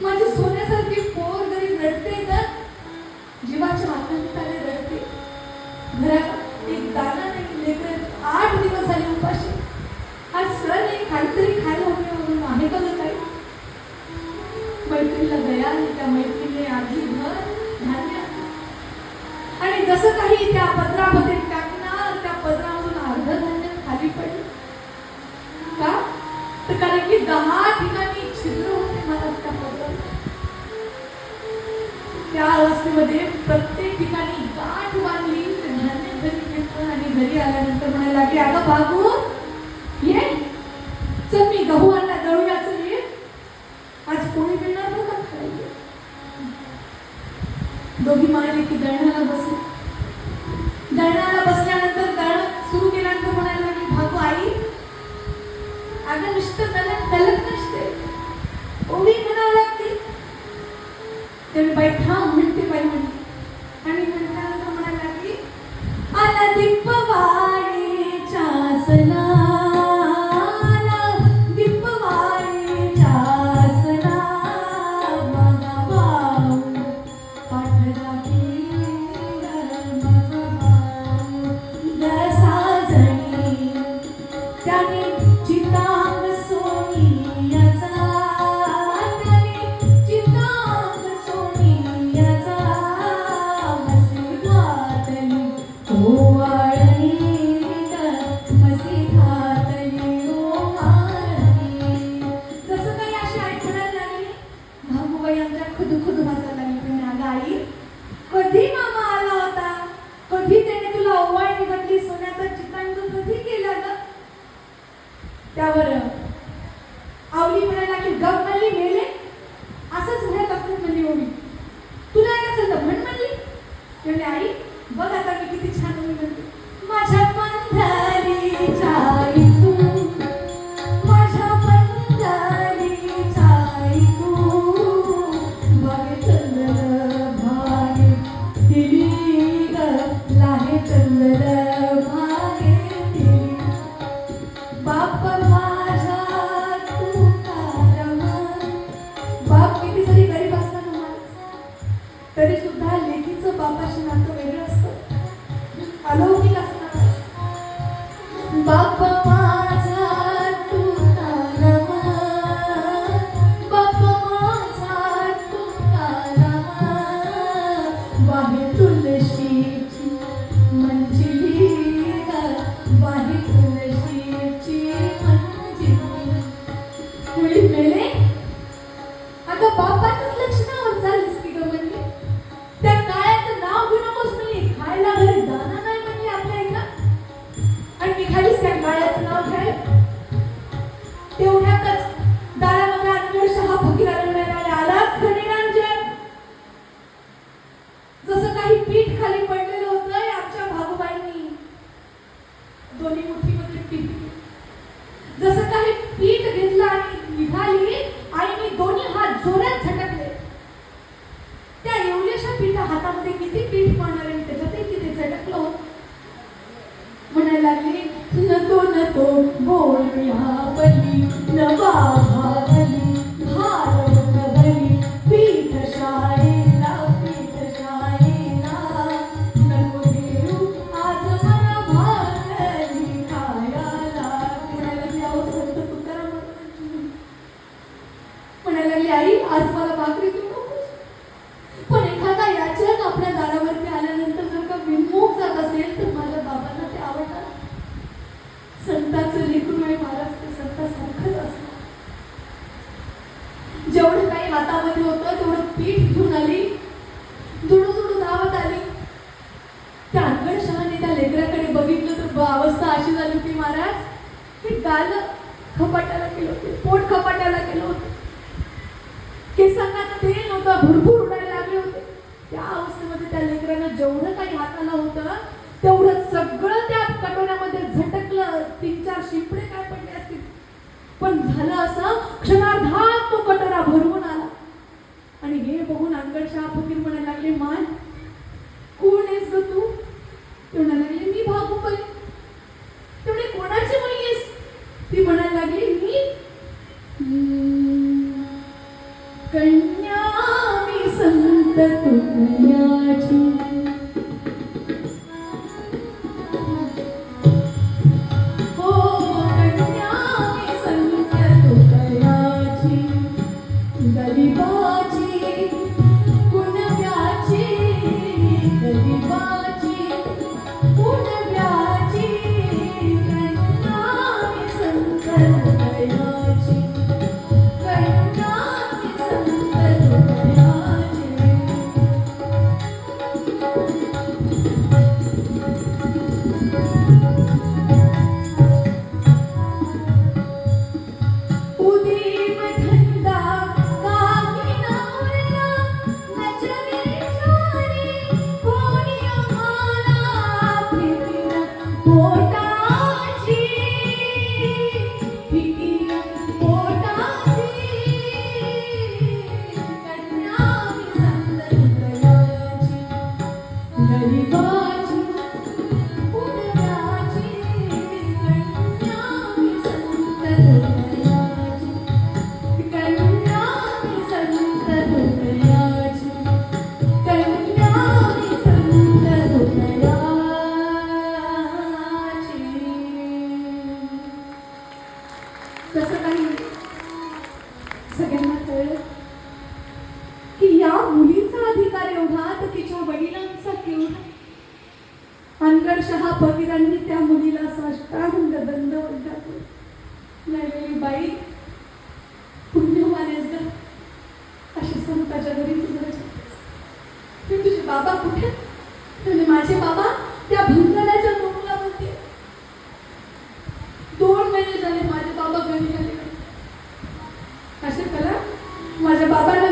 माझी सोन्यासारखी पोर घरी रडते तर जीवाच्या आत्महत्याने रडते. घरात एक दाना नाही, लेकर 8 दिवस झाले उपाशी. आज सण नाही, काहीतरी खायला हवे म्हणून आहे का काही. मैत्रीला गया आणि त्या मैत्रीने आधी घर धान्य आणि जसं काही त्या पत्रामध्ये टाकणार, त्या पत्रामधून अर्ध धान्य खाली पडलं. का तर कारण की 10 ठिकाणी छिद्र होते मला त्या पत्रात. त्या अवस्थेमध्ये प्रत्येक ठिकाणी गाठ बांधली. धान्य घरी घेतलं आणि घरी आल्यानंतर म्हणायला की अगं बाबू ये, चल मी गहू आणला दळूयाचं ये, आज कोणी मिळणार नका खायला. दोघी मायले की दळणाला बसले. दळणाला बसल्यानंतर दळण सुरू केल्यानंतर म्हणायला लागली भागू आई अगं नुसतं दळत नसते, ओवी म्हणावं लागते. तेव्हा बाई थांब म्हणते, बाई म्हणते आणि म्हणताना म्हणायला लागली आला दीपवाळीच्या सणाला, दीपवाळीच्या सणाला माझा भाऊ पाठला माझा भाऊ दसाजणी त्याने चितांग सोनियाचा, त्याने चितांग सोनियाचा मसी घातली ओवाळणी, मसी घातली ओवाळणी. जसं काही अशी आई म्हणायला लागली, भाऊबाई आमच्या खुदू वाचायला लागली. पण अगं आई कधी मामा आला होता, कधी त्याने तुला ओवाळणी घातली, सोन्याचा चितांग कधी केला ग. त्यावर आवली म्हणायला की गप म्हणली मेले असंच म्हणत असत म्हणली ओवी, तुला कसं म्हण म्हणली. म्हणजे आई बघ आता मी किती छान ओवी म्हणते. माझ्या पंढरीच्या इथून, माझ्या पंढरीच्या इथून बागे चंदर भागे दिली ग, लाहे चंदर भागे दिली. बाप माझा तुकाराम, बाप किती जरी गरीब असताना तरी सुद्धा लेकीचं बापाशी नातं वेगळं असतं, अलौकिक असतं. बाप माझा तुकाराम, बाप माझा तुकाराम वाहे तुळशीची मंजिरी ग, वाहे तुळशीची मंजिरी. मुली मेले अगं बापाच्याच लक्षणावर चाललीस की ग म्हणली. त्या काळ्याचं नाव घेऊ नकोस म्हणली, खायला घरी दाना नाही म्हणली आपल्या इथं आणि निघालीस त्या काळ्याचं नाव घ्यायला. तेवढ्यातच दारामध्ये अनवेळ हा फकीर आलाच खनिरांजन. जसं काही पीठ खाली पडलेलं होतं आमच्या भाऊबाईंनी दोन्ही मुठीमध्ये पीठ, जसं काही पीठ घेतलं आणि निघाली. आईने दोन्ही हात जोरात झटकले. त्या एवढ्याशा पीठा हातामध्ये किती पीठ पडणार आणि त्याच्यातही किती झटकलं होत. म्हणायला लागली नको नको बोलूया बली, न बाबा बली भारत बली, पीठ शाळेला पीठ शाळेला नको देऊ आज मला भाकरी खायला. म्हणायला लागली अहो संत तुकाराम, म्हणायला लागली आई आज मला भाकरी देऊ नकोस. पण एखादा याचक आपल्या दारावरती आल्यानंतर जर का विमुख जात असेल तर माझ्या बाबांना ते आवडतात. संतांचं लेकरू आहे महाराज, ते संतासारखंच असतं. जेवढं काही हातामध्ये होतं तेवढं पीठ घेऊन आली, दुडू धावत आली. त्या अनगडशहाने त्या लेकराकडे बघितलं तर अवस्था अशी झाली होती महाराज, हे गाल खपाट्याला केलं होते, पोट खपाट्याला केलं होतं, केसांना तेल होतं, भुरभुर उडायला लागले होते. त्या अवस्थेमध्ये त्या लेकरानं जेवढं काही हाताला होतं तेवढं सगळं त्या कटोऱ्यामध्ये झटकलं. 3-4 शिंपडे काय पडले असतील, पण झालं असं क्षणार्धात तो कटोरा भरवून आला. आणि हे बघून अनगडशहा फकीर म्हणायला लागले मान कोण आहेस ग तू. ते म्हणायला लागले मी भागूबाई. तेवढे कोणाची मुलगी आहेस. ती म्हणायला लागली मी कन्या मी संत तुकयाची. हो कन्या मी संत तुकयाची, गरीबाची कुणब्याची, गरीबाची कुणब्याची, कन्या मी संत तुकयाची, कन्या मी संत तुकयाची. उदीप धंदा काकीना उरला, नजरे झाली कोणी आम्हाला, फिकीर पोटाची, फिकीर पोटाची, कन्या मी संत तुकयाची, गरीबाची कुणब्याची, कन्या मी संत तुकयाची, कन्या मी संत तुकयाची, कन्या मी संत तुकयाची. कसं काही सगळ्यांना कळलं की या मुलीचा अधिकार एवढा तर तिच्या वडिलांचा केवढा. अनगडशहा फकीरांनी त्या मुलीला साष्टांग दंडवत घातले. नाही बाई, पुण्यवान आहेस ग, अशी संताच्या घरी तुझं जातेस. मी तुझे बाबा कुठे? म्हणजे माझे बाबा त्या भंगाराच्या नोकला होते. 2 महिने झाले माझे बाबा घरी आले. असे कला माझ्या बाबांना